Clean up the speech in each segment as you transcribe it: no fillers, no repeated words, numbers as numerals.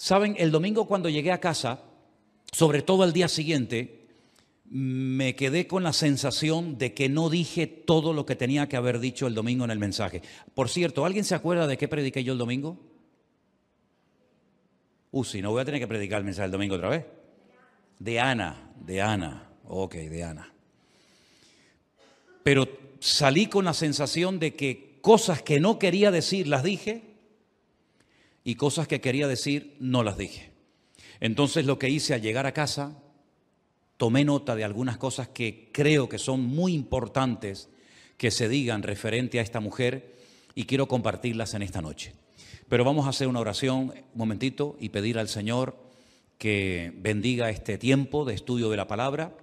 Saben, el domingo cuando llegué a casa, sobre todo al día siguiente, me quedé con la sensación de que no dije todo lo que tenía que haber dicho el domingo en el mensaje. Por cierto, ¿alguien se acuerda de qué prediqué yo el domingo? Si no voy a tener que predicar el mensaje el domingo otra vez. De Ana. Ok, de Ana. Pero salí con la sensación de que cosas que no quería decir las dije y cosas que quería decir no las dije. Entonces lo que hice al llegar a casa, tomé nota de algunas cosas que creo que son muy importantes que se digan referente a esta mujer y quiero compartirlas en esta noche. Pero vamos a hacer una oración un momentito y pedir al Señor que bendiga este tiempo de estudio de la palabra.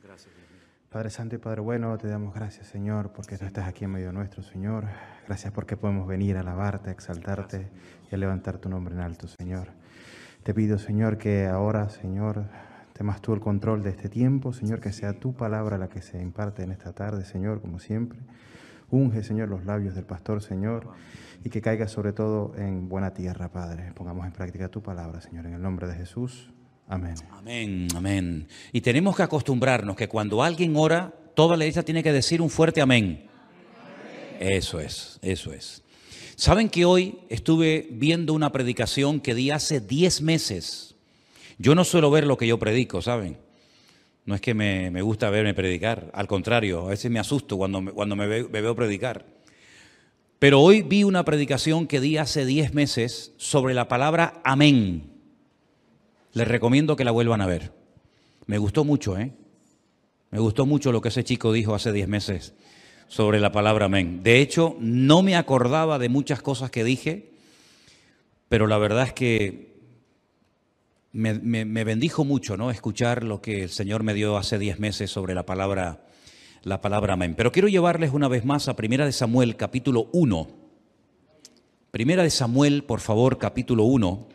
Gracias, Dios mío. Padre Santo y Padre Bueno, te damos gracias, Señor, porque tú estás aquí en medio nuestro, Señor. Gracias porque podemos venir a alabarte, a exaltarte y a levantar tu nombre en alto, Señor. Te pido, Señor, que ahora, Señor, temas tú el control de este tiempo, Señor, que sea tu palabra la que se imparte en esta tarde, Señor, como siempre. Unge, Señor, los labios del pastor, Señor, y que caiga sobre todo en buena tierra, Padre. Pongamos en práctica tu palabra, Señor, en el nombre de Jesús. Amén. Amén, amén. Y tenemos que acostumbrarnos que cuando alguien ora, toda la iglesia tiene que decir un fuerte amén. Eso es. ¿Saben que hoy estuve viendo una predicación que di hace 10 meses? Yo no suelo ver lo que yo predico, ¿saben? No es que me gusta verme predicar, al contrario, a veces me asusto cuando me veo predicar. Pero hoy vi una predicación que di hace 10 meses sobre la palabra amén. Les recomiendo que la vuelvan a ver. Me gustó mucho, Me gustó mucho lo que ese chico dijo hace 10 meses sobre la palabra amén. De hecho, no me acordaba de muchas cosas que dije, pero la verdad es que me bendijo mucho, ¿no? Escuchar lo que el Señor me dio hace 10 meses sobre la palabra amén. Pero quiero llevarles una vez más a Primera de Samuel, capítulo 1. Primera de Samuel, por favor, capítulo 1.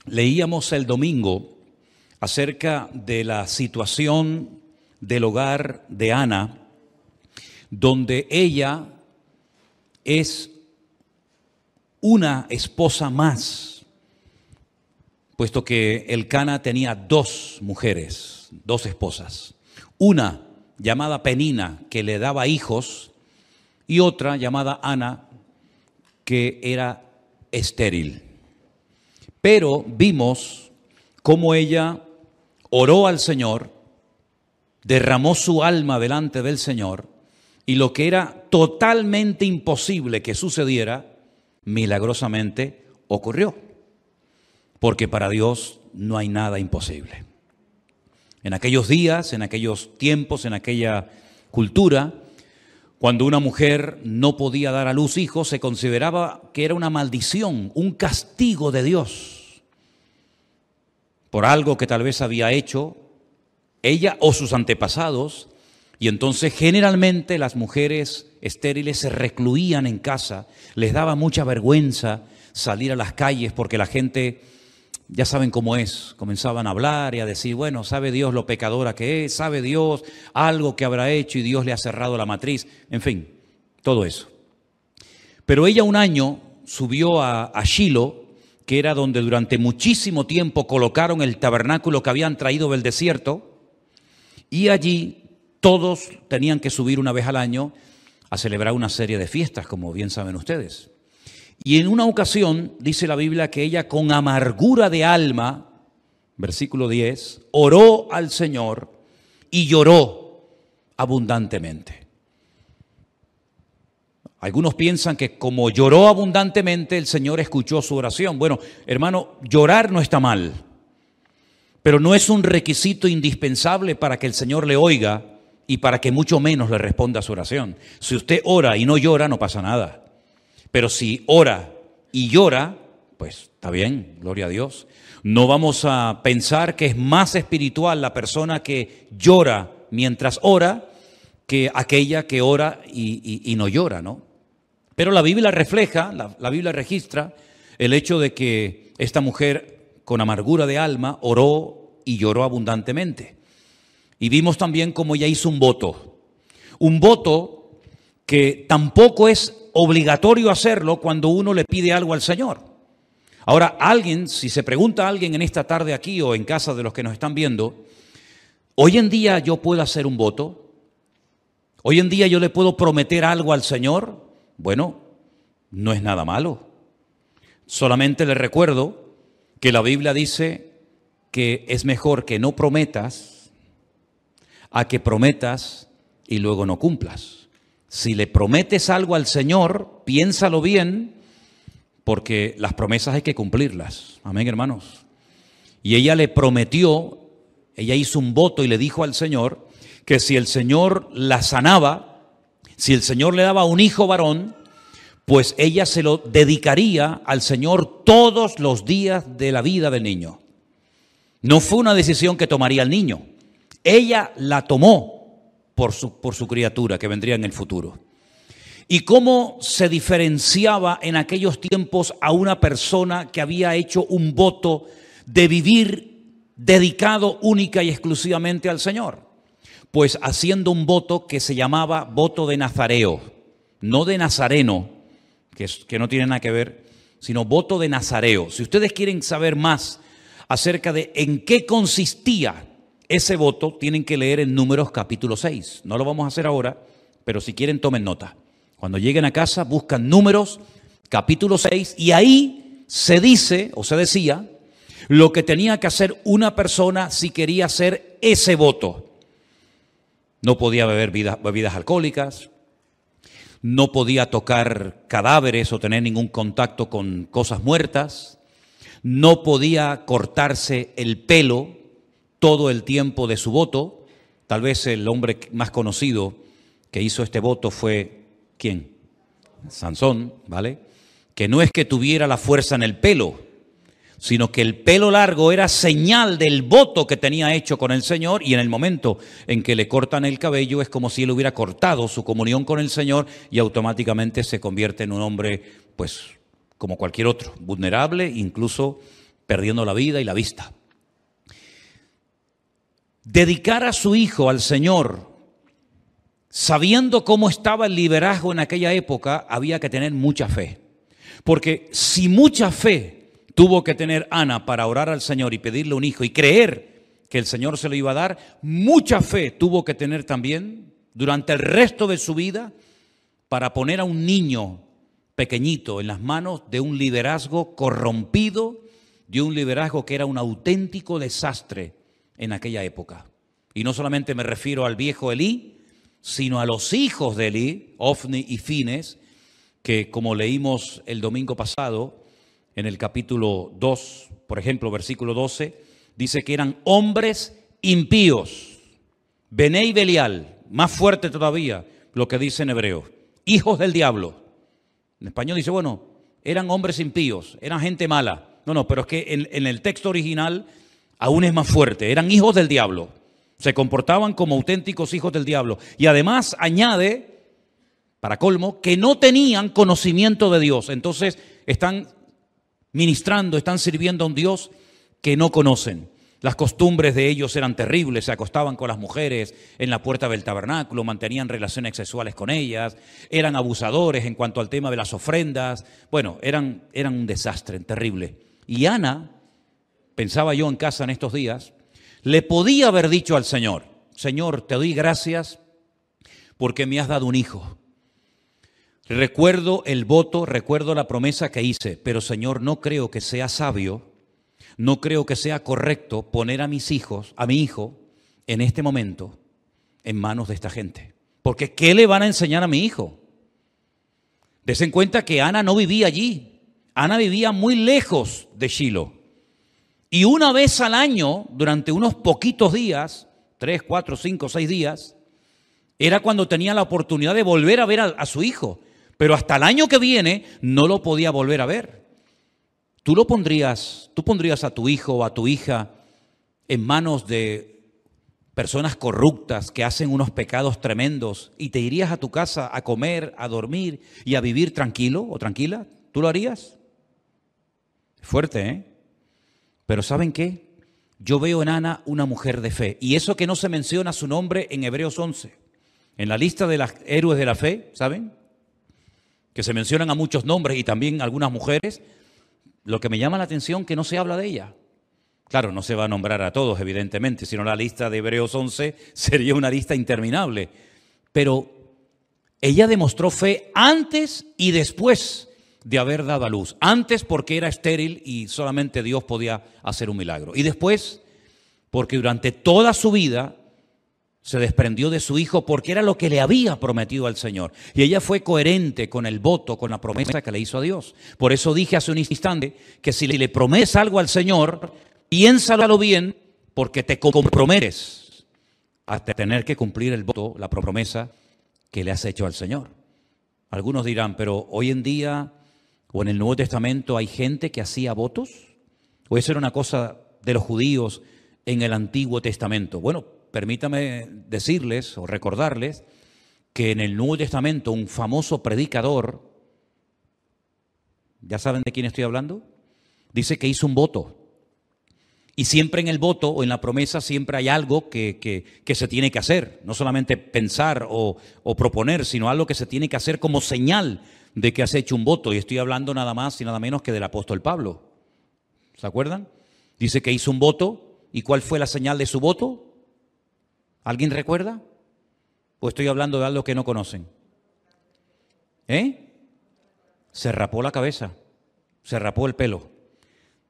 Leíamos el domingo acerca de la situación del hogar de Ana, donde ella es una esposa más, puesto que Elcana tenía 2 mujeres, 2 esposas. Una llamada Penina, que le daba hijos, y otra llamada Ana, que era estéril. Pero vimos cómo ella oró al Señor, derramó su alma delante del Señor, y lo que era totalmente imposible que sucediera, milagrosamente ocurrió. Porque para Dios no hay nada imposible. En aquellos días, en aquellos tiempos, en aquella cultura, cuando una mujer no podía dar a luz hijos, se consideraba que era una maldición, un castigo de Dios, por algo que tal vez había hecho ella o sus antepasados, y entonces generalmente las mujeres estériles se recluían en casa, les daba mucha vergüenza salir a las calles porque la gente, ya saben cómo es, comenzaban a hablar y a decir, bueno, sabe Dios lo pecadora que es, sabe Dios algo que habrá hecho y Dios le ha cerrado la matriz, en fin, todo eso. Pero ella un año subió a Shilo, que era donde durante muchísimo tiempo colocaron el tabernáculo que habían traído del desierto, y allí todos tenían que subir una vez al año a celebrar una serie de fiestas, como bien saben ustedes. Y en una ocasión, dice la Biblia, que ella con amargura de alma, versículo 10, oró al Señor y lloró abundantemente. Algunos piensan que como lloró abundantemente, el Señor escuchó su oración. Bueno, hermano, llorar no está mal, pero no es un requisito indispensable para que el Señor le oiga y para que mucho menos le responda a su oración. Si usted ora y no llora, no pasa nada. Pero si ora y llora, pues está bien, gloria a Dios. No vamos a pensar que es más espiritual la persona que llora mientras ora que aquella que ora y no llora, ¿no? Pero la Biblia refleja, la Biblia registra el hecho de que esta mujer con amargura de alma oró y lloró abundantemente. Y vimos también cómo ella hizo un voto que tampoco es obligatorio hacerlo cuando uno le pide algo al Señor. Ahora, alguien, si se pregunta a alguien en esta tarde aquí o en casa de los que nos están viendo, hoy en día yo puedo hacer un voto, hoy en día yo le puedo prometer algo al Señor. Bueno, no es nada malo. Solamente le recuerdo que la Biblia dice que es mejor que no prometas a que prometas y luego no cumplas. Si le prometes algo al Señor, piénsalo bien, porque las promesas hay que cumplirlas. Amén, hermanos. Y ella le prometió, ella hizo un voto y le dijo al Señor que si el Señor la sanaba, si el Señor le daba un hijo varón, pues ella se lo dedicaría al Señor todos los días de la vida del niño. No fue una decisión que tomaría el niño. Ella la tomó por su criatura que vendría en el futuro. ¿Y cómo se diferenciaba en aquellos tiempos a una persona que había hecho un voto de vivir dedicado única y exclusivamente al Señor? Pues haciendo un voto que se llamaba voto de Nazareo, no de Nazareno, que no tiene nada que ver, sino voto de Nazareo. Si ustedes quieren saber más acerca de en qué consistía ese voto, tienen que leer en Números capítulo 6. No lo vamos a hacer ahora, pero si quieren tomen nota. Cuando lleguen a casa buscan Números capítulo 6 y ahí se dice o se decía lo que tenía que hacer una persona si quería hacer ese voto. No podía beber bebidas alcohólicas, no podía tocar cadáveres o tener ningún contacto con cosas muertas, no podía cortarse el pelo todo el tiempo de su voto. Tal vez el hombre más conocido que hizo este voto fue, ¿quién? Sansón, ¿vale? Que no es que tuviera la fuerza en el pelo, sino que el pelo largo era señal del voto que tenía hecho con el Señor, y en el momento en que le cortan el cabello es como si él hubiera cortado su comunión con el Señor y automáticamente se convierte en un hombre, pues, como cualquier otro, vulnerable, incluso perdiendo la vida y la vista. Dedicar a su hijo al Señor, sabiendo cómo estaba el liderazgo en aquella época, había que tener mucha fe. Porque si mucha fe tuvo que tener Ana para orar al Señor y pedirle un hijo y creer que el Señor se lo iba a dar, mucha fe tuvo que tener también durante el resto de su vida para poner a un niño pequeñito en las manos de un liderazgo corrompido, de un liderazgo que era un auténtico desastre en aquella época. Y no solamente me refiero al viejo Elí, sino a los hijos de Elí, Ofni y Fines, que como leímos el domingo pasado, en el capítulo 2, por ejemplo, versículo 12, dice que eran hombres impíos. Bené y Belial, más fuerte todavía lo que dice en hebreo, hijos del diablo. En español dice, bueno, eran hombres impíos, eran gente mala. No, pero es que en el texto original aún es más fuerte, eran hijos del diablo. Se comportaban como auténticos hijos del diablo. Y además añade, para colmo, que no tenían conocimiento de Dios. Entonces están ministrando, están sirviendo a un Dios que no conocen. Las costumbres de ellos eran terribles, se acostaban con las mujeres en la puerta del tabernáculo, mantenían relaciones sexuales con ellas, eran abusadores en cuanto al tema de las ofrendas. Bueno, eran un desastre terrible. Y Ana, pensaba yo en casa en estos días, le podía haber dicho al Señor, Señor, te doy gracias porque me has dado un hijo. Recuerdo el voto, recuerdo la promesa que hice, pero Señor, no creo que sea sabio, no creo que sea correcto poner a mi hijo, en este momento, en manos de esta gente. Porque ¿qué le van a enseñar a mi hijo? Desen en cuenta que Ana no vivía allí. Ana vivía muy lejos de Shilo. Y una vez al año, durante unos poquitos días, 3, 4, 5, 6 días, era cuando tenía la oportunidad de volver a ver a su hijo. Pero hasta el año que viene no lo podía volver a ver. ¿Tú pondrías a tu hijo o a tu hija en manos de personas corruptas que hacen unos pecados tremendos y te irías a tu casa a comer, a dormir y a vivir tranquilo o tranquila? ¿Tú lo harías? Fuerte, ¿eh? Pero ¿saben qué? Yo veo en Ana una mujer de fe. Y eso que no se menciona su nombre en Hebreos 11. En la lista de los héroes de la fe, ¿saben? que se mencionan a muchos nombres y también algunas mujeres, lo que me llama la atención es que no se habla de ella. Claro, no se va a nombrar a todos, evidentemente, sino la lista de Hebreos 11 sería una lista interminable. Pero ella demostró fe antes y después de haber dado a luz. Antes porque era estéril y solamente Dios podía hacer un milagro. Y después porque durante toda su vida se desprendió de su hijo porque era lo que le había prometido al Señor. Y ella fue coherente con el voto, con la promesa que le hizo a Dios. Por eso dije hace un instante que si le prometes algo al Señor, piénsalo bien porque te comprometes a tener que cumplir el voto, la promesa que le has hecho al Señor. Algunos dirán, pero hoy en día o en el Nuevo Testamento hay gente que hacía votos, o eso era una cosa de los judíos en el Antiguo Testamento. Bueno, permítame decirles o recordarles que en el Nuevo Testamento un famoso predicador, ¿ya saben de quién estoy hablando? Dice que hizo un voto. Y siempre en el voto o en la promesa siempre hay algo que se tiene que hacer. No solamente pensar o proponer, sino algo que se tiene que hacer como señal de que has hecho un voto. Y estoy hablando nada más y nada menos que del apóstol Pablo. ¿Se acuerdan? Dice que hizo un voto. ¿Y cuál fue la señal de su voto? ¿Alguien recuerda? ¿O estoy hablando de algo que no conocen? Se rapó la cabeza, se rapó el pelo.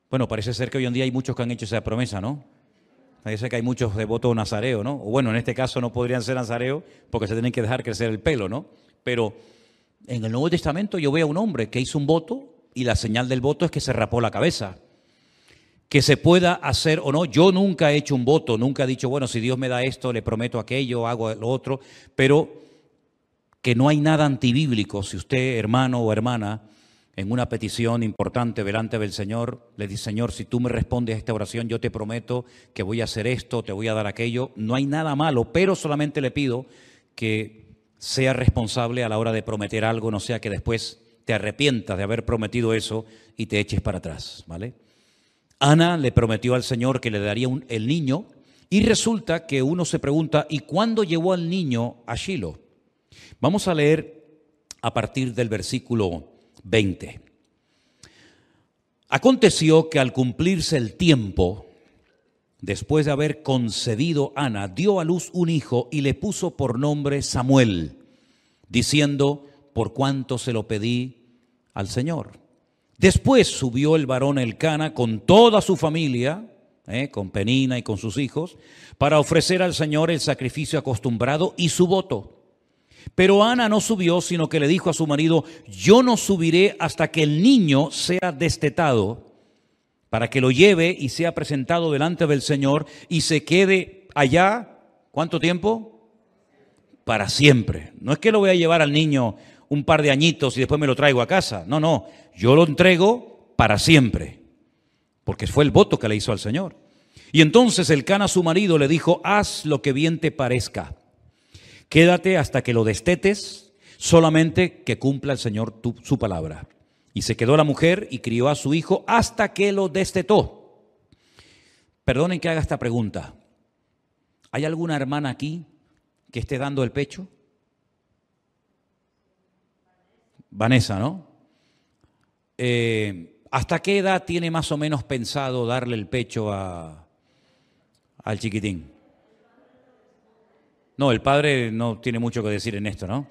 Bueno, parece ser que hoy en día hay muchos que han hecho esa promesa, ¿no? Parece que hay muchos devotos nazareos, ¿no? O bueno, en este caso no podrían ser nazareos porque se tienen que dejar crecer el pelo, ¿no? Pero en el Nuevo Testamento yo veo a un hombre que hizo un voto y la señal del voto es que se rapó la cabeza. Que se pueda hacer o no, yo nunca he hecho un voto, nunca he dicho, bueno, si Dios me da esto, le prometo aquello, hago lo otro, pero que no hay nada antibíblico. Si usted, hermano o hermana, en una petición importante delante del Señor, le dice, Señor, si tú me respondes a esta oración, yo te prometo que voy a hacer esto, te voy a dar aquello. No hay nada malo, pero solamente le pido que sea responsable a la hora de prometer algo, no sea que después te arrepientas de haber prometido eso y te eches para atrás, ¿vale? Ana le prometió al Señor que le daría el niño y resulta que uno se pregunta, ¿y cuándo llevó al niño a Shilo? Vamos a leer a partir del versículo 20. Aconteció que al cumplirse el tiempo, después de haber concebido Ana, dio a luz un hijo y le puso por nombre Samuel, diciendo, por cuanto se lo pedí al Señor. Después subió el varón Elcana con toda su familia, con Penina y con sus hijos, para ofrecer al Señor el sacrificio acostumbrado y su voto. Pero Ana no subió, sino que le dijo a su marido, yo no subiré hasta que el niño sea destetado, para que lo lleve y sea presentado delante del Señor y se quede allá, ¿cuánto tiempo? Para siempre. No es que lo voy a llevar al niño un par de añitos y después me lo traigo a casa. No, no, yo lo entrego para siempre, porque fue el voto que le hizo al Señor. Y entonces Elcana, su marido, le dijo, haz lo que bien te parezca. Quédate hasta que lo destetes, solamente que cumpla el Señor su palabra. Y se quedó la mujer y crió a su hijo hasta que lo destetó. Perdonen que haga esta pregunta. ¿Hay alguna hermana aquí que esté dando el pecho? Vanessa, ¿no? ¿Hasta qué edad tiene más o menos pensado darle el pecho al chiquitín? No, el padre no tiene mucho que decir en esto, ¿no?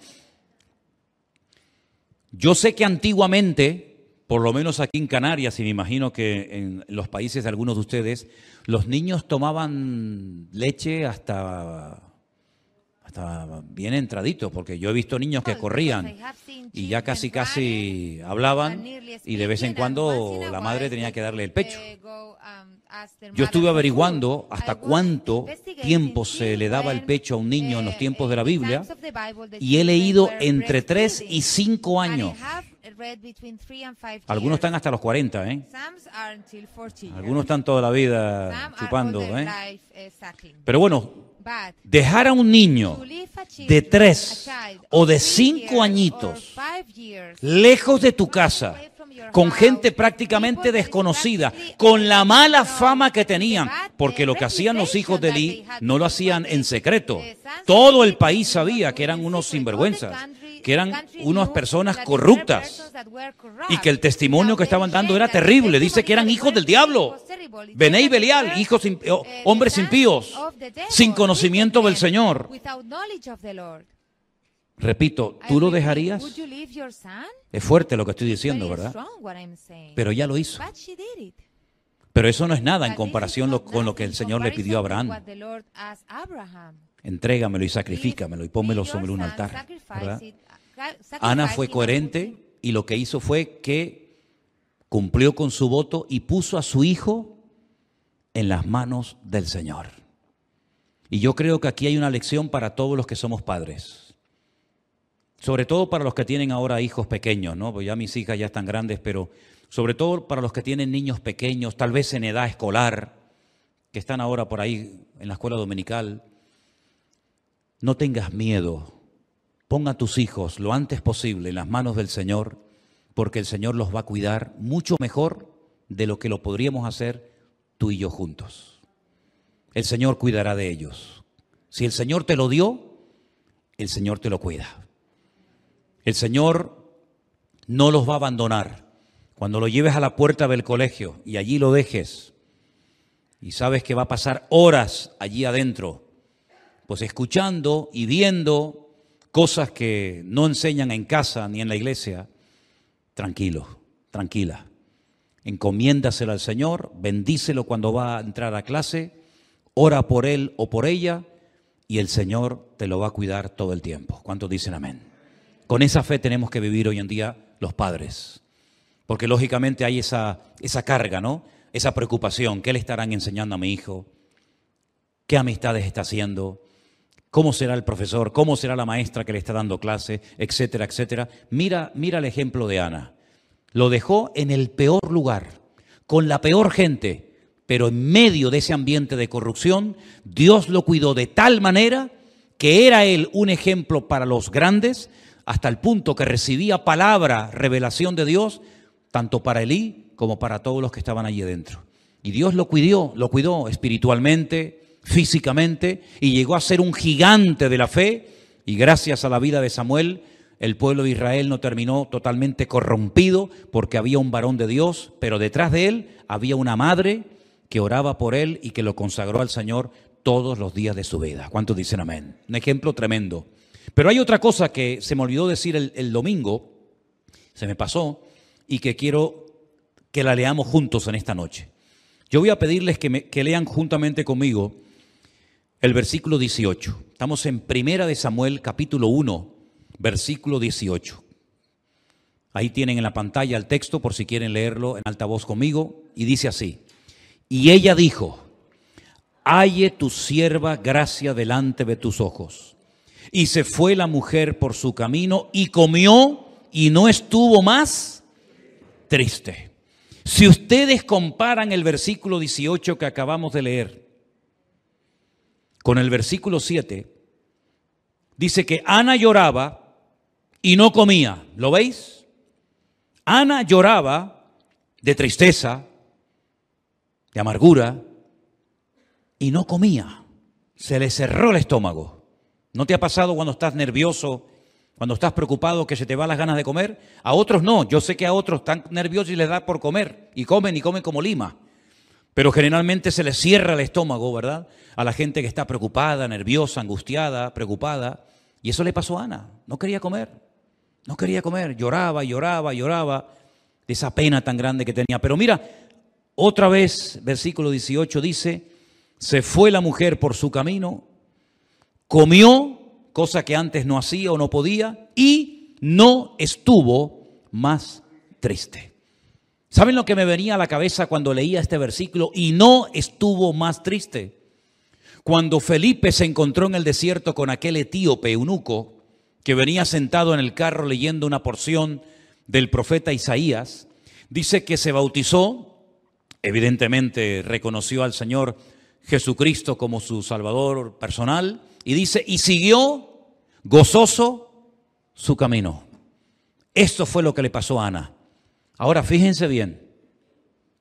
Yo sé que antiguamente, por lo menos aquí en Canarias, y me imagino que en los países de algunos de ustedes, los niños tomaban leche hasta bien entraditos, porque yo he visto niños que corrían y ya casi hablaban y de vez en cuando la madre tenía que darle el pecho. Yo estuve averiguando hasta cuánto tiempo se le daba el pecho a un niño en los tiempos de la Biblia y he leído entre 3 y 5 años. Algunos están hasta los 40, ¿eh? Algunos están toda la vida chupando, ¿eh? Pero bueno, dejar a un niño de 3 o de 5 añitos lejos de tu casa, con gente prácticamente desconocida, con la mala fama que tenían, porque lo que hacían los hijos de Elí no lo hacían en secreto. Todo el país sabía que eran unos sinvergüenzas. que eran unas personas corruptas y que el testimonio que estaban dando era terrible. Dice que eran hijos del diablo, Bené y Belial, hombres impíos, sin conocimiento del Señor. Repito, ¿tú lo dejarías? Es fuerte lo que estoy diciendo, ¿verdad? Pero ya lo hizo. Pero eso no es nada en comparación con lo que el Señor le pidió a Abraham. Entrégamelo y sacrifícamelo y pónmelo sobre un altar, ¿verdad? Ana fue coherente y lo que hizo fue que cumplió con su voto y puso a su hijo en las manos del Señor. Y yo creo que aquí hay una lección para todos los que somos padres. Sobre todo para los que tienen ahora hijos pequeños, ¿no? Pues ya mis hijas ya están grandes, pero sobre todo para los que tienen niños pequeños, tal vez en edad escolar, que están ahora por ahí en la escuela dominical. No tengas miedo. Ponga a tus hijos lo antes posible en las manos del Señor, porque el Señor los va a cuidar mucho mejor de lo que lo podríamos hacer tú y yo juntos. El Señor cuidará de ellos. Si el Señor te lo dio, el Señor te lo cuida. El Señor no los va a abandonar. Cuando lo lleves a la puerta del colegio y allí lo dejes y sabes que va a pasar horas allí adentro, pues escuchando y viendo cosas que no enseñan en casa ni en la iglesia, tranquilo, tranquila. Encomiéndaselo al Señor, bendícelo cuando va a entrar a clase, ora por él o por ella y el Señor te lo va a cuidar todo el tiempo. ¿Cuántos dicen amén? Con esa fe tenemos que vivir hoy en día los padres. Porque lógicamente hay esa carga, ¿no? Esa preocupación. ¿Qué le estarán enseñando a mi hijo? ¿Qué amistades está haciendo? ¿Cómo será el profesor? ¿Cómo será la maestra que le está dando clase? Etcétera, etcétera. Mira el ejemplo de Ana. Lo dejó en el peor lugar, con la peor gente, pero en medio de ese ambiente de corrupción, Dios lo cuidó de tal manera que era él un ejemplo para los grandes, hasta el punto que recibía palabra, revelación de Dios, tanto para Elí como para todos los que estaban allí dentro. Y Dios lo cuidó espiritualmente, físicamente, y llegó a ser un gigante de la fe. Y gracias a la vida de Samuel, el pueblo de Israel no terminó totalmente corrompido, porque había un varón de Dios, pero detrás de él había una madre que oraba por él y que lo consagró al Señor todos los días de su vida. ¿Cuántos dicen amén? Un ejemplo tremendo. Pero hay otra cosa que se me olvidó decir el domingo, se me pasó, y que quiero que la leamos juntos en esta noche. Yo voy a pedirles que lean juntamente conmigo el versículo 18. Estamos en Primera de Samuel, capítulo 1, versículo 18. Ahí tienen en la pantalla el texto por si quieren leerlo en alta voz conmigo. Y dice así: y ella dijo: halle tu sierva gracia delante de tus ojos. Y se fue la mujer por su camino y comió y no estuvo más triste. Si ustedes comparan el versículo 18 que acabamos de leer con el versículo 7, dice que Ana lloraba y no comía. ¿Lo veis? Ana lloraba de tristeza, de amargura, y no comía. Se le cerró el estómago. ¿No te ha pasado cuando estás nervioso, cuando estás preocupado, que se te van las ganas de comer? A otros no. Yo sé que a otros están nerviosos y les da por comer. Y comen como lima. Pero generalmente se les cierra el estómago, ¿verdad? A la gente que está preocupada, nerviosa, angustiada, preocupada. Y eso le pasó a Ana. No quería comer. No quería comer. Lloraba, lloraba, lloraba de esa pena tan grande que tenía. Pero mira, otra vez, versículo 18 dice: se fue la mujer por su camino, comió, cosa que antes no hacía o no podía, y no estuvo más triste. ¿Saben lo que me venía a la cabeza cuando leía este versículo? Y no estuvo más triste. Cuando Felipe se encontró en el desierto con aquel etíope eunuco que venía sentado en el carro leyendo una porción del profeta Isaías, dice que se bautizó, evidentemente reconoció al Señor Jesucristo como su Salvador personal, y dice, y siguió gozoso su camino. Esto fue lo que le pasó a Ana. Ahora fíjense bien,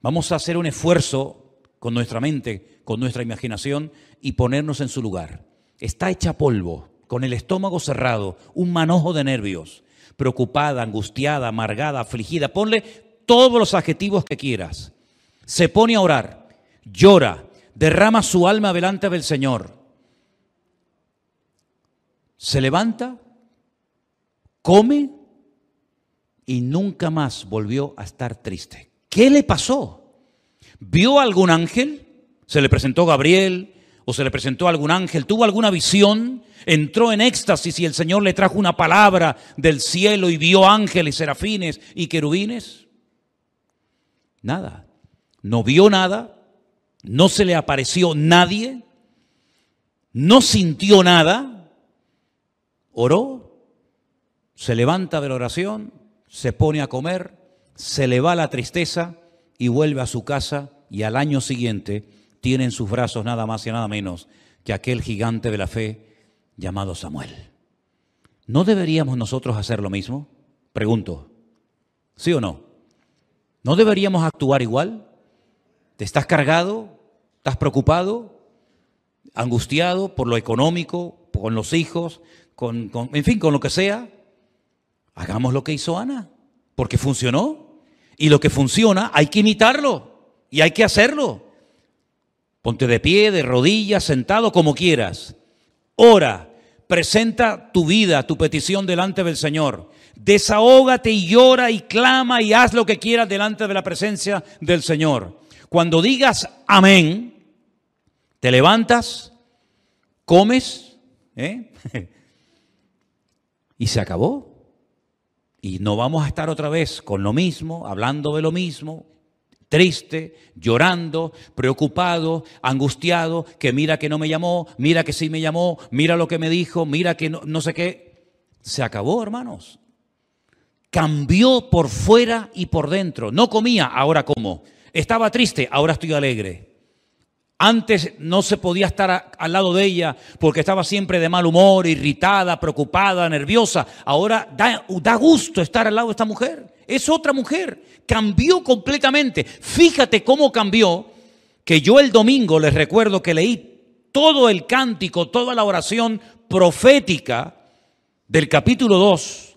vamos a hacer un esfuerzo con nuestra mente, con nuestra imaginación y ponernos en su lugar. Está hecha polvo, con el estómago cerrado, un manojo de nervios, preocupada, angustiada, amargada, afligida. Ponle todos los adjetivos que quieras. Se pone a orar, llora, derrama su alma delante del Señor. Se levanta, come y nunca más volvió a estar triste. ¿Qué le pasó? ¿Vio algún ángel? ¿Se le presentó Gabriel o se le presentó algún ángel? ¿Tuvo alguna visión? ¿Entró en éxtasis y el Señor le trajo una palabra del cielo y vio ángeles, serafines y querubines? Nada. No vio nada, no se le apareció nadie, no sintió nada, oró, se levanta de la oración, se pone a comer, se le va la tristeza y vuelve a su casa y al año siguiente tiene en sus brazos nada más y nada menos que aquel gigante de la fe llamado Samuel. ¿No deberíamos nosotros hacer lo mismo? Pregunto, ¿sí o no? ¿No deberíamos actuar igual? ¿Te estás cargado? ¿Estás preocupado? ¿Angustiado por lo económico, con los hijos, en fin, con lo que sea? Hagamos lo que hizo Ana, porque funcionó. Y lo que funciona hay que imitarlo y hay que hacerlo. Ponte de pie, de rodillas, sentado, como quieras. Ora, presenta tu vida, tu petición delante del Señor. Desahógate y llora y clama y haz lo que quieras delante de la presencia del Señor. Cuando digas amén, te levantas, comes, y se acabó. Y no vamos a estar otra vez con lo mismo, hablando de lo mismo, triste, llorando, preocupado, angustiado, que mira que no me llamó, mira que sí me llamó, mira lo que me dijo, mira que no sé qué. Se acabó, hermanos. Cambió por fuera y por dentro. No comía, ahora como. Estaba triste, ahora estoy alegre. Antes no se podía estar al lado de ella porque estaba siempre de mal humor, irritada, preocupada, nerviosa. Ahora da gusto estar al lado de esta mujer. Es otra mujer. Cambió completamente. Fíjate cómo cambió, que yo el domingo les recuerdo que leí todo el cántico, toda la oración profética del capítulo 2.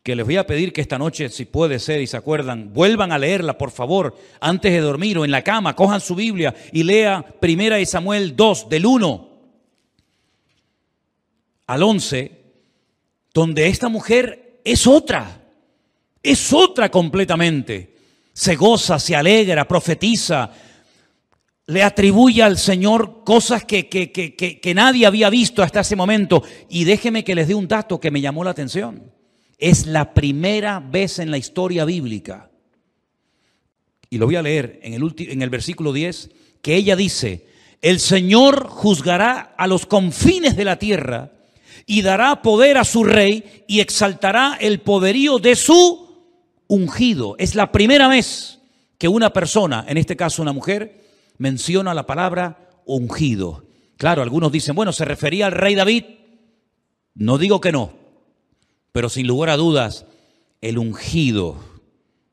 Que les voy a pedir que esta noche, si puede ser y se acuerdan, vuelvan a leerla, por favor, antes de dormir o en la cama, cojan su Biblia y lea 1 Samuel 2, del 1 al 11, donde esta mujer es otra completamente. Se goza, se alegra, profetiza, le atribuye al Señor cosas que nadie había visto hasta ese momento. Y déjenme que les dé un dato que me llamó la atención. Es la primera vez en la historia bíblica, y lo voy a leer en el versículo 10, que ella dice: el Señor juzgará a los confines de la tierra y dará poder a su rey y exaltará el poderío de su ungido. Es la primera vez que una persona, en este caso una mujer, menciona la palabra ungido. Claro, algunos dicen, bueno, ¿se refería al rey David? No digo que no. Pero sin lugar a dudas, el ungido,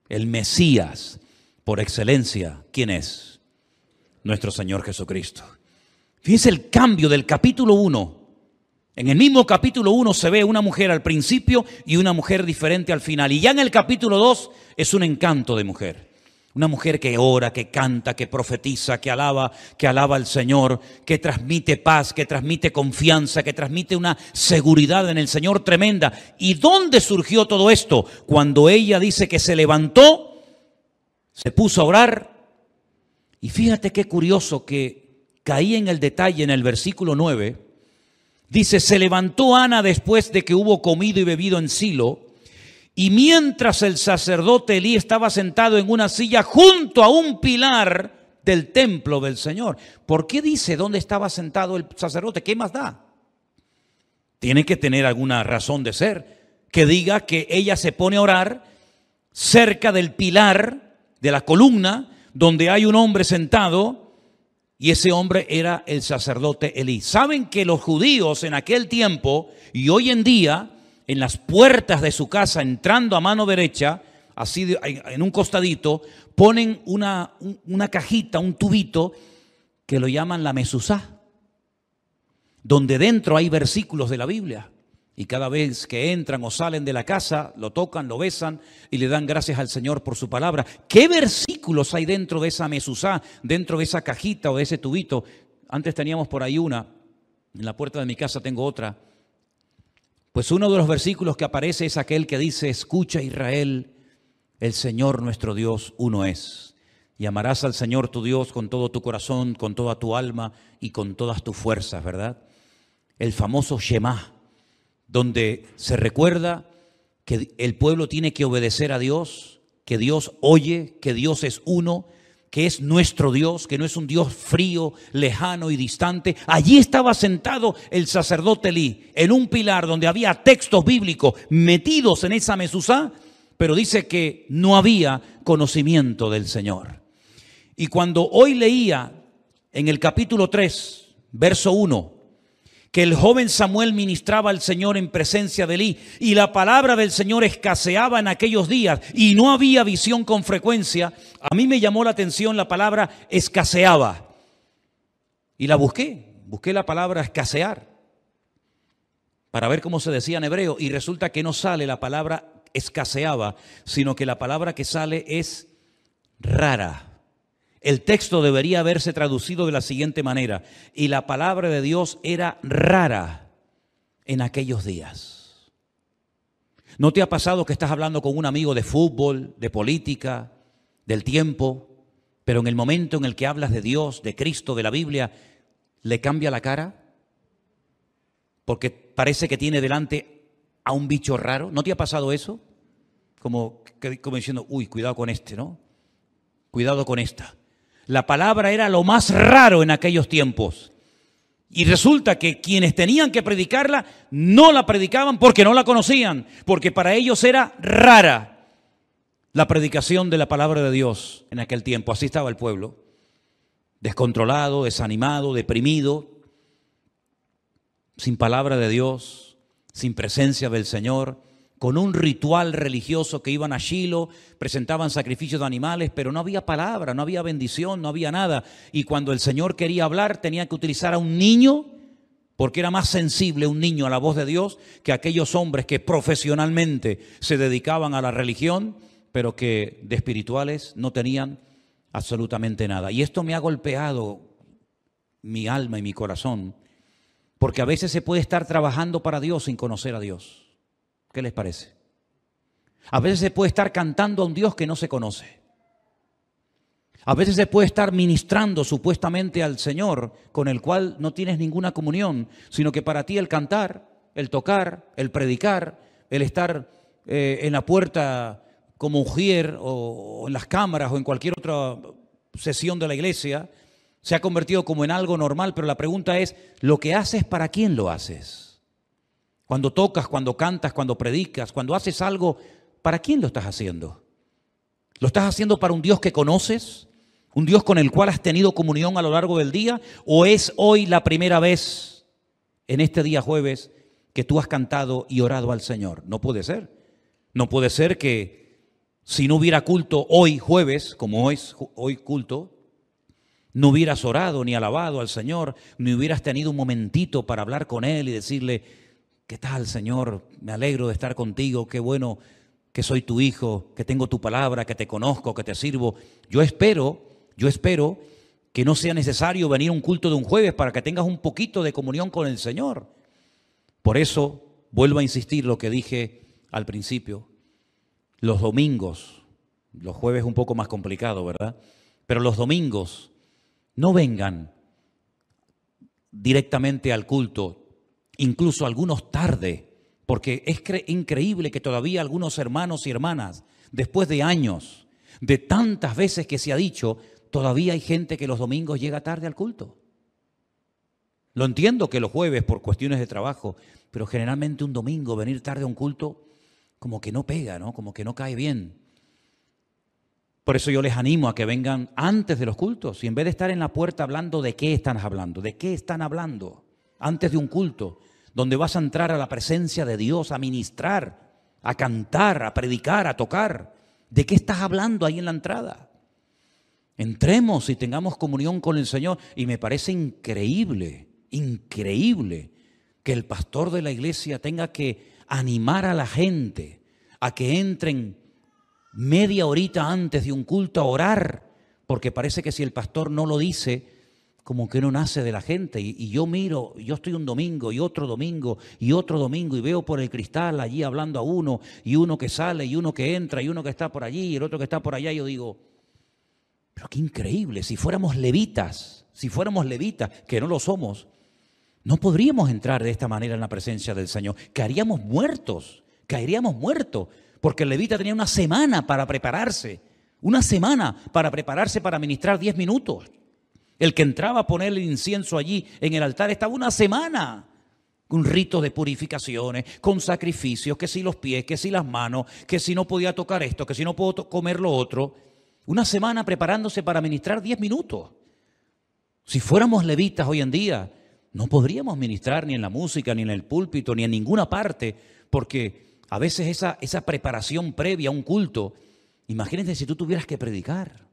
el Mesías, por excelencia, ¿quién es? Nuestro Señor Jesucristo. Fíjense el cambio del capítulo 1. En el mismo capítulo 1 se ve una mujer al principio y una mujer diferente al final. Y ya en el capítulo 2 es un encanto de mujer. Una mujer que ora, que canta, que profetiza, que alaba al Señor, que transmite paz, que transmite confianza, que transmite una seguridad en el Señor tremenda. ¿Y dónde surgió todo esto? Cuando ella dice que se levantó, se puso a orar. Y fíjate qué curioso que caí en el detalle en el versículo 9. Dice, se levantó Ana después de que hubo comido y bebido en Silo. Y mientras el sacerdote Elí estaba sentado en una silla junto a un pilar del templo del Señor. ¿Por qué dice dónde estaba sentado el sacerdote? ¿Qué más da? Tiene que tener alguna razón de ser. Que diga que ella se pone a orar cerca del pilar de la columna donde hay un hombre sentado y ese hombre era el sacerdote Elí. ¿Saben que los judíos en aquel tiempo y hoy en día en las puertas de su casa, entrando a mano derecha, así en un costadito, ponen una cajita, un tubito, que lo llaman la mesuzá? donde dentro hay versículos de la Biblia. Y cada vez que entran o salen de la casa, lo tocan, lo besan y le dan gracias al Señor por su palabra. ¿Qué versículos hay dentro de esa mezuzá, dentro de esa cajita o de ese tubito? Antes teníamos por ahí una, en la puerta de mi casa tengo otra. Pues uno de los versículos que aparece es aquel que dice: escucha, Israel, el Señor nuestro Dios uno es. Y amarás al Señor tu Dios con todo tu corazón, con toda tu alma y con todas tus fuerzas, ¿verdad? El famoso Shema, donde se recuerda que el pueblo tiene que obedecer a Dios, que Dios oye, que Dios es uno, que es nuestro Dios, que no es un Dios frío, lejano y distante. Allí estaba sentado el sacerdote Elí, en un pilar donde había textos bíblicos metidos en esa mezuzá, pero dice que no había conocimiento del Señor. Y cuando hoy leía en el capítulo 3, verso 1, que el joven Samuel ministraba al Señor en presencia de Elí y la palabra del Señor escaseaba en aquellos días y no había visión con frecuencia, a mí me llamó la atención la palabra escaseaba. Y la busqué la palabra escasear para ver cómo se decía en hebreo y resulta que no sale la palabra escaseaba, sino que la palabra que sale es rara. El texto debería haberse traducido de la siguiente manera: y la palabra de Dios era rara en aquellos días. ¿No te ha pasado que estás hablando con un amigo de fútbol, de política, del tiempo, pero en el momento en el que hablas de Dios, de Cristo, de la Biblia, le cambia la cara? Porque parece que tiene delante a un bicho raro. ¿No te ha pasado eso? Como diciendo, uy, cuidado con este, ¿no? Cuidado con esta. La palabra era lo más raro en aquellos tiempos. Y resulta que quienes tenían que predicarla no la predicaban porque no la conocían, porque para ellos era rara la predicación de la palabra de Dios en aquel tiempo. Así estaba el pueblo, descontrolado, desanimado, deprimido, sin palabra de Dios, sin presencia del Señor, con un ritual religioso que iban a Shilo, presentaban sacrificios de animales, pero no había palabra, no había bendición, no había nada. Y cuando el Señor quería hablar, tenía que utilizar a un niño, porque era más sensible un niño a la voz de Dios que aquellos hombres que profesionalmente se dedicaban a la religión, pero que de espirituales no tenían absolutamente nada. Y esto me ha golpeado mi alma y mi corazón, porque a veces se puede estar trabajando para Dios sin conocer a Dios. ¿Qué les parece? A veces se puede estar cantando a un Dios que no se conoce. A veces se puede estar ministrando supuestamente al Señor con el cual no tienes ninguna comunión, sino que para ti el cantar, el tocar, el predicar, el estar en la puerta como ujier o en las cámaras o en cualquier otra sesión de la iglesia, se ha convertido como en algo normal, pero la pregunta es, ¿lo que haces para quién lo haces? Cuando tocas, cuando cantas, cuando predicas, cuando haces algo, ¿para quién lo estás haciendo? ¿Lo estás haciendo para un Dios que conoces? ¿Un Dios con el cual has tenido comunión a lo largo del día? ¿O es hoy la primera vez, en este día jueves, que tú has cantado y orado al Señor? No puede ser. No puede ser que si no hubiera culto hoy jueves, como es hoy culto, no hubieras orado ni alabado al Señor, ni hubieras tenido un momentito para hablar con Él y decirle: ¿qué tal, Señor? Me alegro de estar contigo, qué bueno que soy tu hijo, que tengo tu palabra, que te conozco, que te sirvo. Yo espero que no sea necesario venir a un culto de un jueves para que tengas un poquito de comunión con el Señor. Por eso, vuelvo a insistir lo que dije al principio, los domingos, los jueves un poco más complicado, ¿verdad? Pero los domingos no vengan directamente al culto, incluso algunos tarde, porque es increíble que todavía algunos hermanos y hermanas, después de años, de tantas veces que se ha dicho, todavía hay gente que los domingos llega tarde al culto. Lo entiendo que los jueves por cuestiones de trabajo, pero generalmente un domingo venir tarde a un culto como que no pega, ¿no? Como que no cae bien. Por eso yo les animo a que vengan antes de los cultos y en vez de estar en la puerta hablando de qué están hablando, antes de un culto, donde vas a entrar a la presencia de Dios, a ministrar, a cantar, a predicar, a tocar. ¿De qué estás hablando ahí en la entrada? Entremos y tengamos comunión con el Señor. Y me parece increíble Increíble que el pastor de la iglesia tenga que animar a la gente a que entren media horita antes de un culto a orar, porque parece que si el pastor no lo dice, como que no nace de la gente. Y yo miro, yo estoy un domingo y otro domingo y otro domingo y veo por el cristal allí hablando a uno y uno que sale y uno que entra y uno que está por allí y el otro que está por allá. Y yo digo, pero qué increíble, si fuéramos levitas, que no lo somos, no podríamos entrar de esta manera en la presencia del Señor. Caeríamos muertos, porque el levita tenía una semana para prepararse para ministrar 10 minutos. El que entraba a poner el incienso allí en el altar estaba una semana, con ritos de purificaciones, con sacrificios, que si los pies, que si las manos, que si no podía tocar esto, que si no puedo comer lo otro. Una semana preparándose para ministrar 10 minutos. Si fuéramos levitas hoy en día, no podríamos ministrar ni en la música, ni en el púlpito, ni en ninguna parte, porque a veces esa preparación previa a un culto, imagínense si tú tuvieras que predicar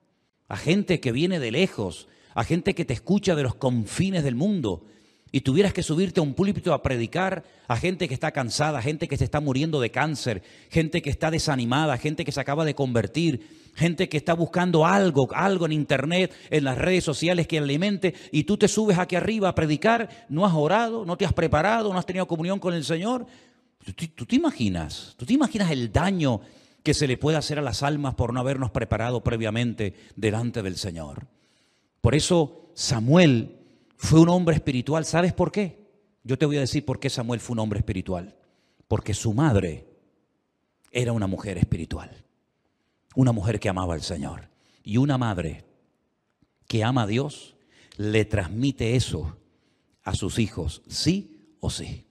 a gente que viene de lejos, a gente que te escucha de los confines del mundo, y tuvieras que subirte a un púlpito a predicar a gente que está cansada, gente que se está muriendo de cáncer, gente que está desanimada, gente que se acaba de convertir, gente que está buscando algo en internet, en las redes sociales que alimente, y tú te subes aquí arriba a predicar, no has orado, no te has preparado, no has tenido comunión con el Señor. ¿Tú te imaginas el daño que se le puede hacer a las almas por no habernos preparado previamente delante del Señor? Por eso Samuel fue un hombre espiritual. ¿Sabes por qué? Yo te voy a decir por qué Samuel fue un hombre espiritual. Porque su madre era una mujer espiritual. Una mujer que amaba al Señor. Y una madre que ama a Dios le transmite eso a sus hijos, sí o sí.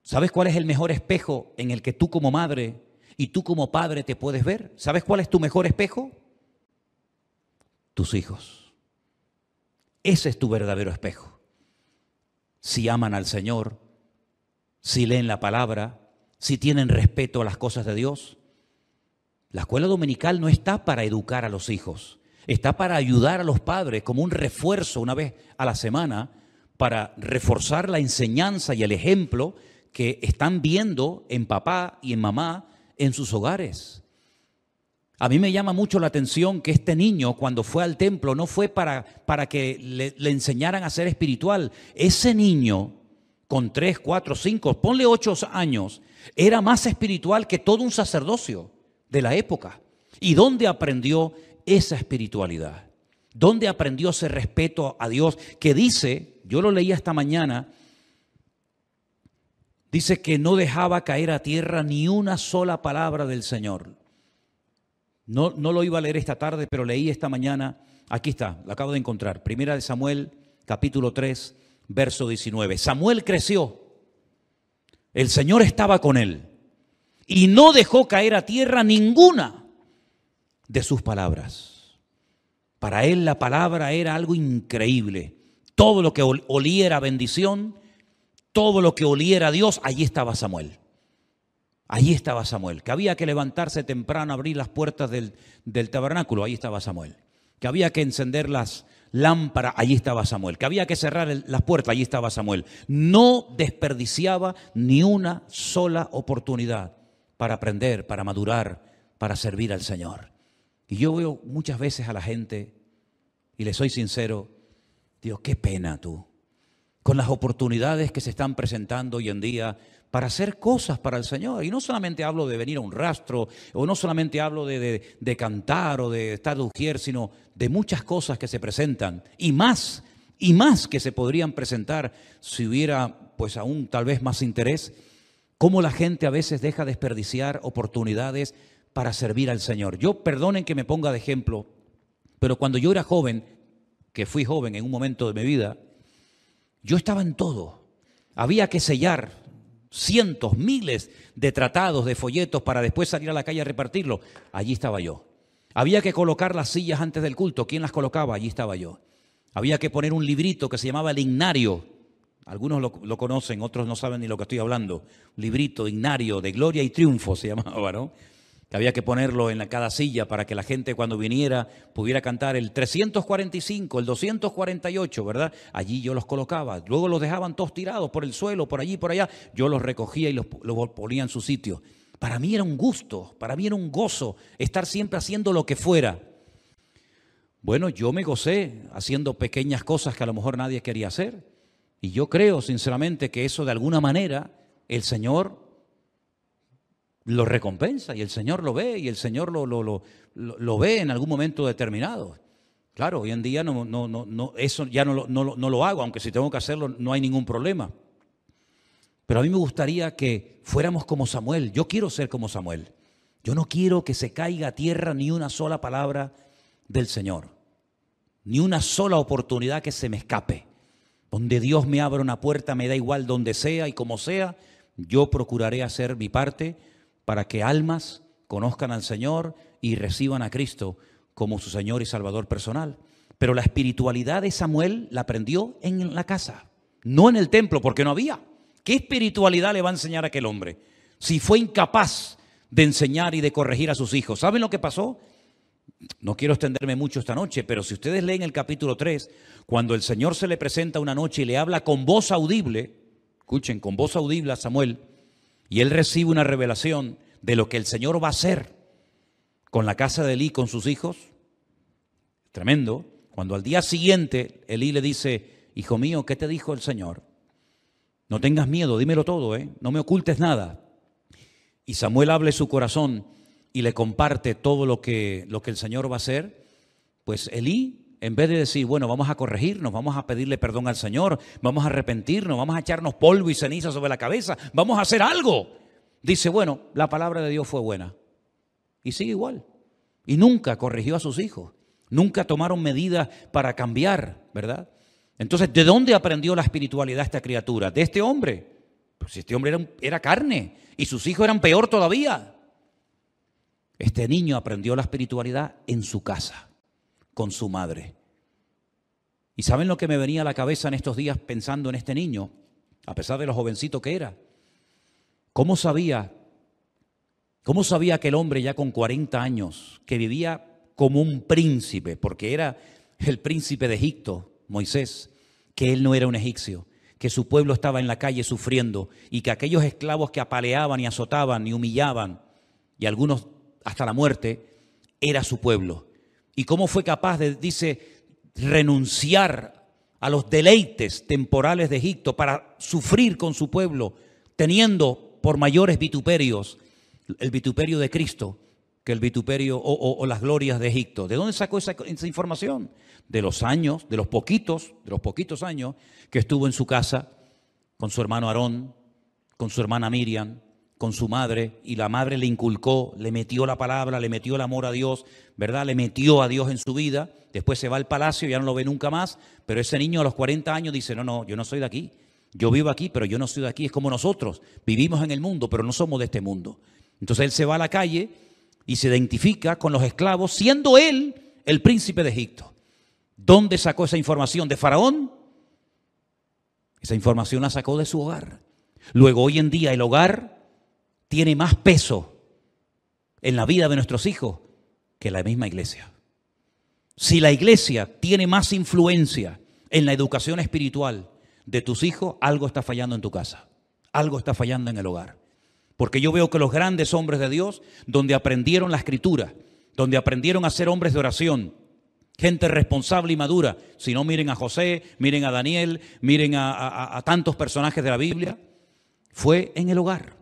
¿Sabes cuál es el mejor espejo en el que tú como madre y tú como padre te puedes ver? ¿Sabes cuál es tu mejor espejo? Tus hijos. Ese es tu verdadero espejo. Si aman al Señor, si leen la palabra, si tienen respeto a las cosas de Dios. La escuela dominical no está para educar a los hijos, está para ayudar a los padres como un refuerzo una vez a la semana para reforzar la enseñanza y el ejemplo que están viendo en papá y en mamá en sus hogares. A mí me llama mucho la atención que este niño, cuando fue al templo, no fue para que le enseñaran a ser espiritual. Ese niño, con 3, 4, 5, ponle 8 años, era más espiritual que todo un sacerdocio de la época. ¿Y dónde aprendió esa espiritualidad? ¿Dónde aprendió ese respeto a Dios? Que dice, yo lo leí esta mañana, dice que no dejaba caer a tierra ni una sola palabra del Señor. No lo iba a leer esta tarde, pero leí esta mañana. Aquí está, lo acabo de encontrar. Primera de Samuel, capítulo 3, verso 19. Samuel creció, el Señor estaba con él y no dejó caer a tierra ninguna de sus palabras. Para él la palabra era algo increíble. Todo lo que oliera bendición, todo lo que oliera a Dios, allí estaba Samuel. Allí estaba Samuel. Que había que levantarse temprano, abrir las puertas del tabernáculo, allí estaba Samuel. Que había que encender las lámparas, allí estaba Samuel. Que había que cerrar las puertas, allí estaba Samuel. No desperdiciaba ni una sola oportunidad para aprender, para madurar, para servir al Señor. Y yo veo muchas veces a la gente, y le soy sincero, digo, qué pena tú, con las oportunidades que se están presentando hoy en día para hacer cosas para el Señor. Y no solamente hablo de venir a un rastro, o no solamente hablo de cantar o de estar de ujier, sino de muchas cosas que se presentan, y más que se podrían presentar si hubiera pues aún tal vez más interés. Cómo la gente a veces deja desperdiciar oportunidades para servir al Señor. Yo, perdonen que me ponga de ejemplo, pero cuando yo era joven, que fui joven en un momento de mi vida, yo estaba en todo. Había que sellar cientos, miles de tratados, de folletos para después salir a la calle a repartirlo. Allí estaba yo. Había que colocar las sillas antes del culto. ¿Quién las colocaba? Allí estaba yo. Había que poner un librito que se llamaba el Himnario. Algunos lo conocen, otros no saben ni lo que estoy hablando. Un librito, Himnario, de gloria y triunfo se llamaba, ¿no? que había que ponerlo en cada silla para que la gente cuando viniera pudiera cantar el 345, el 248, ¿verdad? Allí yo los colocaba, luego los dejaban todos tirados por el suelo, por allí, por allá, yo los recogía y los ponía en su sitio. Para mí era un gusto, para mí era un gozo estar siempre haciendo lo que fuera. Bueno, yo me gocé haciendo pequeñas cosas que a lo mejor nadie quería hacer. Y yo creo sinceramente que eso de alguna manera el Señor lo recompensa y el Señor lo ve y el Señor lo ve en algún momento determinado. Claro, hoy en día eso ya no lo hago, aunque si tengo que hacerlo no hay ningún problema. Pero a mí me gustaría que fuéramos como Samuel. Yo quiero ser como Samuel. Yo no quiero que se caiga a tierra ni una sola palabra del Señor, ni una sola oportunidad que se me escape. Donde Dios me abra una puerta, me da igual donde sea y como sea, yo procuraré hacer mi parte para que almas conozcan al Señor y reciban a Cristo como su Señor y Salvador personal. Pero la espiritualidad de Samuel la aprendió en la casa, no en el templo, porque no había. ¿Qué espiritualidad le va a enseñar a aquel hombre si fue incapaz de enseñar y de corregir a sus hijos? ¿Saben lo que pasó? No quiero extenderme mucho esta noche, pero si ustedes leen el capítulo 3, cuando el Señor se le presenta una noche y le habla con voz audible, escuchen, con voz audible a Samuel, y él recibe una revelación de lo que el Señor va a hacer con la casa de Elí, con sus hijos, tremendo. Cuando al día siguiente Elí le dice, hijo mío, ¿qué te dijo el Señor? No tengas miedo, dímelo todo, no me ocultes nada. Y Samuel abre su corazón y le comparte todo lo que el Señor va a hacer. Pues Elí, en vez de decir, bueno, vamos a corregirnos, vamos a pedirle perdón al Señor, vamos a arrepentirnos, vamos a echarnos polvo y ceniza sobre la cabeza, vamos a hacer algo, dice, bueno, la palabra de Dios fue buena. Y sigue igual. Y nunca corrigió a sus hijos, nunca tomaron medidas para cambiar, ¿verdad? Entonces, ¿de dónde aprendió la espiritualidad esta criatura? De este hombre. Pues este hombre era carne y sus hijos eran peor todavía. Este niño aprendió la espiritualidad en su casa, con su madre. ¿Y saben lo que me venía a la cabeza en estos días pensando en este niño? A pesar de lo jovencito que era. ¿Cómo sabía aquel hombre ya con 40 años que vivía como un príncipe? Porque era el príncipe de Egipto, Moisés, que él no era un egipcio, que su pueblo estaba en la calle sufriendo y que aquellos esclavos que apaleaban y azotaban y humillaban, y algunos hasta la muerte, era su pueblo. Y cómo fue capaz de, dice, renunciar a los deleites temporales de Egipto para sufrir con su pueblo, teniendo por mayores vituperios el vituperio de Cristo que el vituperio o las glorias de Egipto. ¿De dónde sacó esa información? De los años, de los poquitos años que estuvo en su casa con su hermano Aarón, con su hermana Miriam, con su madre, y la madre le inculcó, le metió la palabra, le metió el amor a Dios, ¿verdad? Le metió a Dios en su vida. Después se va al palacio, ya no lo ve nunca más, pero ese niño a los 40 años dice, no, yo no soy de aquí. Yo vivo aquí, pero yo no soy de aquí. Es como nosotros, vivimos en el mundo, pero no somos de este mundo. Entonces él se va a la calle y se identifica con los esclavos, siendo él el príncipe de Egipto. ¿Dónde sacó esa información? ¿De Faraón? Esa información la sacó de su hogar. Luego, hoy en día, el hogar tiene más peso en la vida de nuestros hijos que la misma iglesia. Si la iglesia tiene más influencia en la educación espiritual de tus hijos, algo está fallando en tu casa. Algo está fallando en el hogar. Porque yo veo que los grandes hombres de Dios, donde aprendieron la escritura, donde aprendieron a ser hombres de oración, gente responsable y madura, si no, miren a José, miren a Daniel, miren a tantos personajes de la Biblia, fue en el hogar.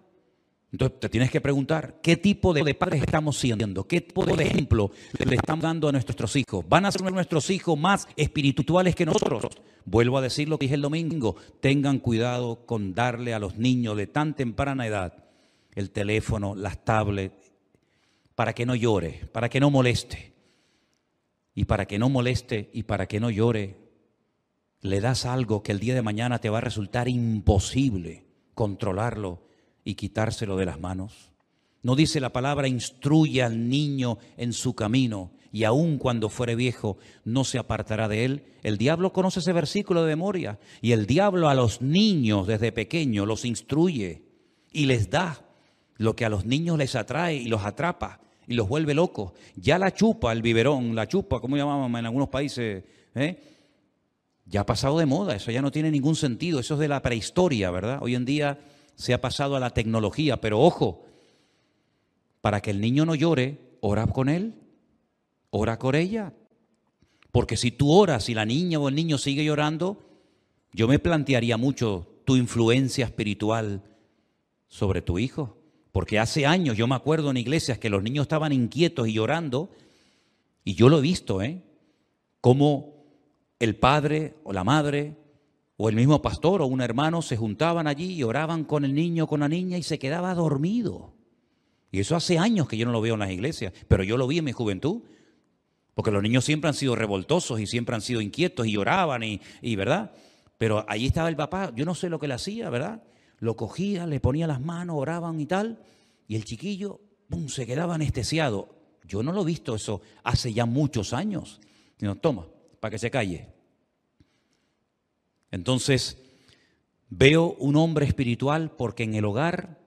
Entonces te tienes que preguntar, ¿qué tipo de padres estamos siendo? ¿Qué tipo de ejemplo le estamos dando a nuestros hijos? ¿Van a ser nuestros hijos más espirituales que nosotros? Vuelvo a decir lo que dije el domingo, tengan cuidado con darle a los niños de tan temprana edad el teléfono, las tablets, para que no llore, para que no moleste. Y para que no moleste y para que no llore, le das algo que el día de mañana te va a resultar imposible controlarlo y quitárselo de las manos. ¿No dice la palabra, instruye al niño en su camino y aun cuando fuere viejo no se apartará de él? El diablo conoce ese versículo de memoria y el diablo a los niños desde pequeños los instruye y les da lo que a los niños les atrae y los atrapa y los vuelve locos. Ya la chupa, el biberón, la chupa, como llamaban en algunos países, ya ha pasado de moda, eso ya no tiene ningún sentido, eso es de la prehistoria, ¿verdad? Hoy en día se ha pasado a la tecnología, pero ojo, para que el niño no llore, ora con él, ora con ella. Porque si tú oras y la niña o el niño sigue llorando, yo me plantearía mucho tu influencia espiritual sobre tu hijo. Porque hace años yo me acuerdo en iglesias que los niños estaban inquietos y llorando, y yo lo he visto, cómo el padre o la madre o el mismo pastor o un hermano se juntaban allí y oraban con el niño o con la niña y se quedaba dormido. Y eso hace años que yo no lo veo en las iglesias, pero yo lo vi en mi juventud. Porque los niños siempre han sido revoltosos y siempre han sido inquietos y lloraban y ¿verdad? Pero allí estaba el papá, yo no sé lo que le hacía, ¿verdad? Lo cogía, le ponía las manos, oraban y tal, y el chiquillo, ¡pum!, se quedaba anestesiado. Yo no lo he visto eso hace ya muchos años. Digo, toma, para que se calle. Entonces, veo un hombre espiritual porque en el hogar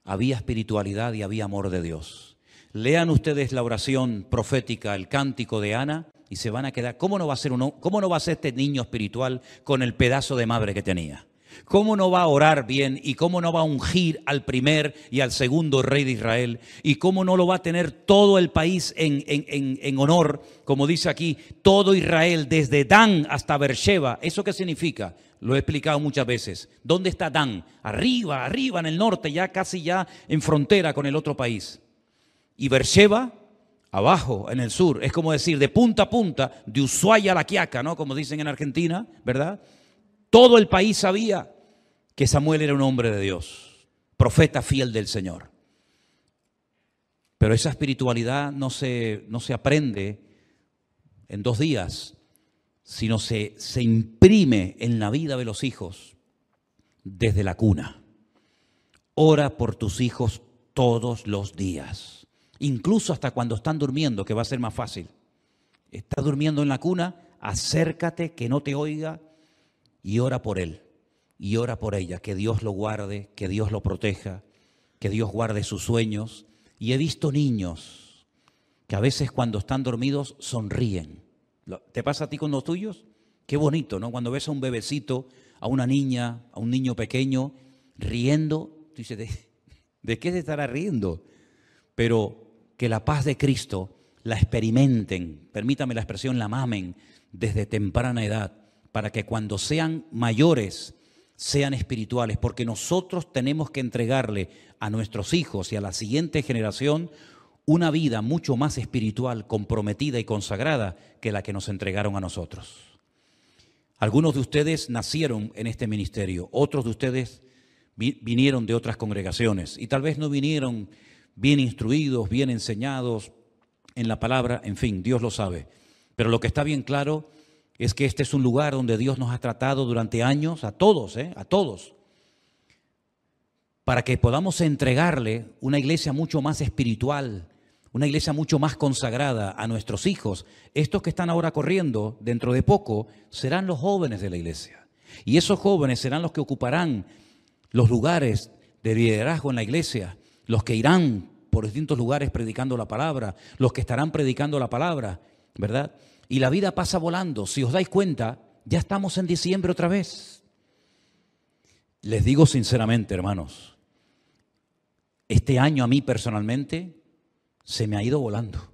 había espiritualidad y había amor de Dios. Lean ustedes la oración profética, el cántico de Ana, y se van a quedar, ¿cómo no va a ser este niño espiritual con el pedazo de madre que tenía? ¿Cómo no va a orar bien y cómo no va a ungir al primer y al segundo rey de Israel? ¿Y cómo no lo va a tener todo el país en honor? Como dice aquí, todo Israel, desde Dan hasta Beersheba. ¿Eso qué significa? Lo he explicado muchas veces. ¿Dónde está Dan? Arriba, arriba en el norte, ya casi ya en frontera con el otro país. Y Beersheba, abajo, en el sur. Es como decir, de punta a punta, de Ushuaia a La Quiaca, ¿no? Como dicen en Argentina, ¿verdad? Todo el país sabía que Samuel era un hombre de Dios, profeta fiel del Señor. Pero esa espiritualidad no se aprende en 2 días, sino se imprime en la vida de los hijos desde la cuna. Ora por tus hijos todos los días. Incluso hasta cuando están durmiendo, que va a ser más fácil. Está durmiendo en la cuna, acércate, que no te oiga, y ora por él, y ora por ella, que Dios lo guarde, que Dios lo proteja, que Dios guarde sus sueños. Y he visto niños que a veces cuando están dormidos sonríen. ¿Te pasa a ti con los tuyos? Qué bonito, ¿no? Cuando ves a un bebecito, a una niña, a un niño pequeño, riendo, tú dices, ¿de qué se estará riendo? Pero que la paz de Cristo la experimenten, permítame la expresión, la mamen desde temprana edad, para que cuando sean mayores sean espirituales, porque nosotros tenemos que entregarle a nuestros hijos y a la siguiente generación una vida mucho más espiritual, comprometida y consagrada que la que nos entregaron a nosotros. Algunos de ustedes nacieron en este ministerio, otros de ustedes vinieron de otras congregaciones y tal vez no vinieron bien instruidos, bien enseñados en la palabra, en fin, Dios lo sabe. Pero lo que está bien claro es que este es un lugar donde Dios nos ha tratado durante años, a todos, para que podamos entregarle una iglesia mucho más espiritual, una iglesia mucho más consagrada a nuestros hijos. Estos que están ahora corriendo, dentro de poco, serán los jóvenes de la iglesia. Y esos jóvenes serán los que ocuparán los lugares de liderazgo en la iglesia, los que irán por distintos lugares predicando la palabra, los que estarán predicando la palabra, ¿verdad? Y la vida pasa volando. Si os dais cuenta, ya estamos en diciembre otra vez. Les digo sinceramente, hermanos, este año a mí personalmente se me ha ido volando.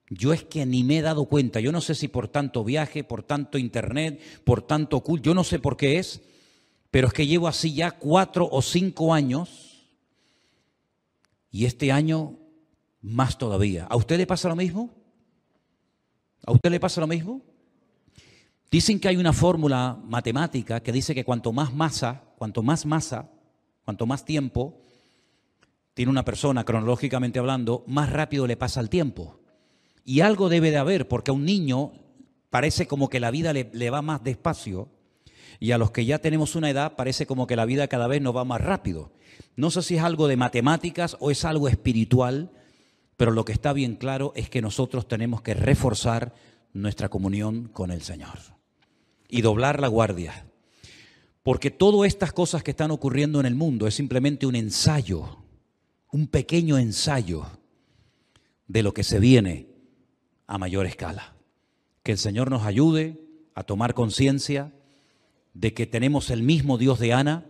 Yo es que ni me he dado cuenta. Yo no sé si por tanto viaje, por tanto internet, por tanto culto, yo no sé por qué es, pero es que llevo así ya 4 o 5 años. Y este año más todavía. ¿A usted le pasa lo mismo? ¿A usted le pasa lo mismo? Dicen que hay una fórmula matemática que dice que cuanto más tiempo tiene una persona, cronológicamente hablando, más rápido le pasa el tiempo. Y algo debe de haber, porque a un niño parece como que la vida le va más despacio, y a los que ya tenemos una edad parece como que la vida cada vez nos va más rápido. No sé si es algo de matemáticas o es algo espiritual, pero lo que está bien claro es que nosotros tenemos que reforzar nuestra comunión con el Señor y doblar la guardia. Porque todas estas cosas que están ocurriendo en el mundo es simplemente un ensayo un pequeño ensayo de lo que se viene a mayor escala. Que el Señor nos ayude a tomar conciencia de que tenemos el mismo Dios de Ana,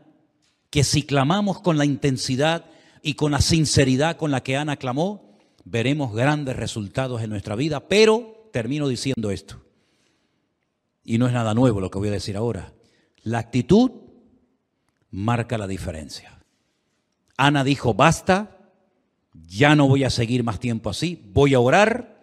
que si clamamos con la intensidad y con la sinceridad con la que Ana clamó, veremos grandes resultados en nuestra vida. Pero termino diciendo esto, y no es nada nuevo lo que voy a decir ahora. La actitud marca la diferencia. Ana dijo, basta, ya no voy a seguir más tiempo así, voy a orar,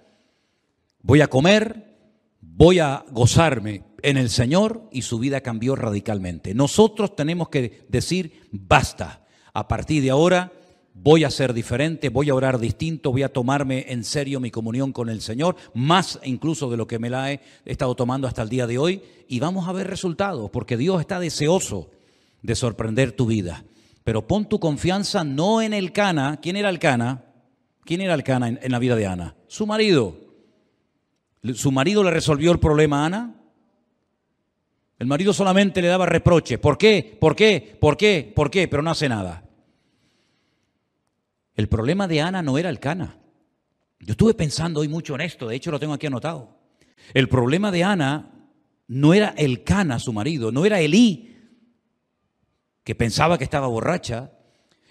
voy a comer, voy a gozarme en el Señor, y su vida cambió radicalmente. Nosotros tenemos que decir, basta, a partir de ahora voy a ser diferente, voy a orar distinto, voy a tomarme en serio mi comunión con el Señor, más incluso de lo que me la he estado tomando hasta el día de hoy, y vamos a ver resultados, porque Dios está deseoso de sorprender tu vida. Pero pon tu confianza no en el Cana. ¿Quién era el Cana? ¿Quién era el Cana en la vida de Ana? Su marido. ¿Su marido le resolvió el problema a Ana? El marido solamente le daba reproche. ¿Por qué? ¿Por qué? ¿Por qué? ¿Por qué? Pero no hace nada. El problema de Ana no era el Cana. Yo estuve pensando hoy mucho en esto, de hecho lo tengo aquí anotado. El problema de Ana no era el Cana, su marido, no era Elí, que pensaba que estaba borracha.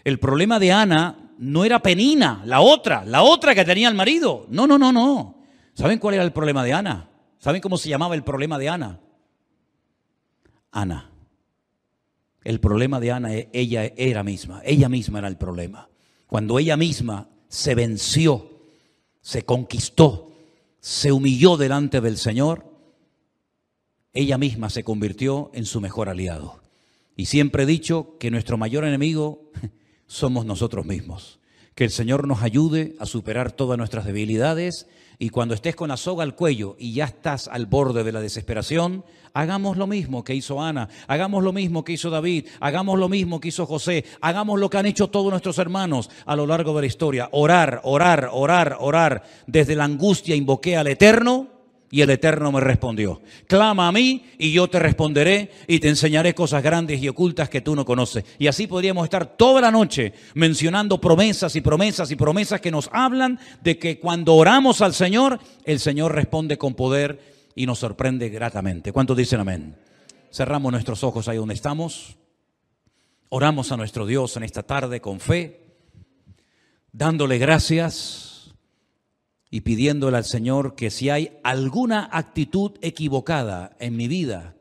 El problema de Ana no era Penina, la otra que tenía el marido. No. ¿Saben cuál era el problema de Ana? ¿Saben cómo se llamaba el problema de Ana? Ana. El problema de Ana, ella misma era el problema. Cuando ella misma se venció, se conquistó, se humilló delante del Señor, ella misma se convirtió en su mejor aliado. Y siempre he dicho que nuestro mayor enemigo somos nosotros mismos. Que el Señor nos ayude a superar todas nuestras debilidades, y cuando estés con la soga al cuello y ya estás al borde de la desesperación, hagamos lo mismo que hizo Ana, hagamos lo mismo que hizo David, hagamos lo mismo que hizo José, hagamos lo que han hecho todos nuestros hermanos a lo largo de la historia. Orar. Desde la angustia invoqué al Eterno, y el Eterno me respondió. Clama a mí y yo te responderé y te enseñaré cosas grandes y ocultas que tú no conoces. Y así podríamos estar toda la noche mencionando promesas y promesas y promesas que nos hablan de que cuando oramos al Señor, el Señor responde con poder y nos sorprende gratamente. ¿Cuántos dicen amén? Cerramos nuestros ojos ahí donde estamos. Oramos a nuestro Dios en esta tarde con fe, dándole gracias y pidiéndole al Señor que si hay alguna actitud equivocada en mi vida,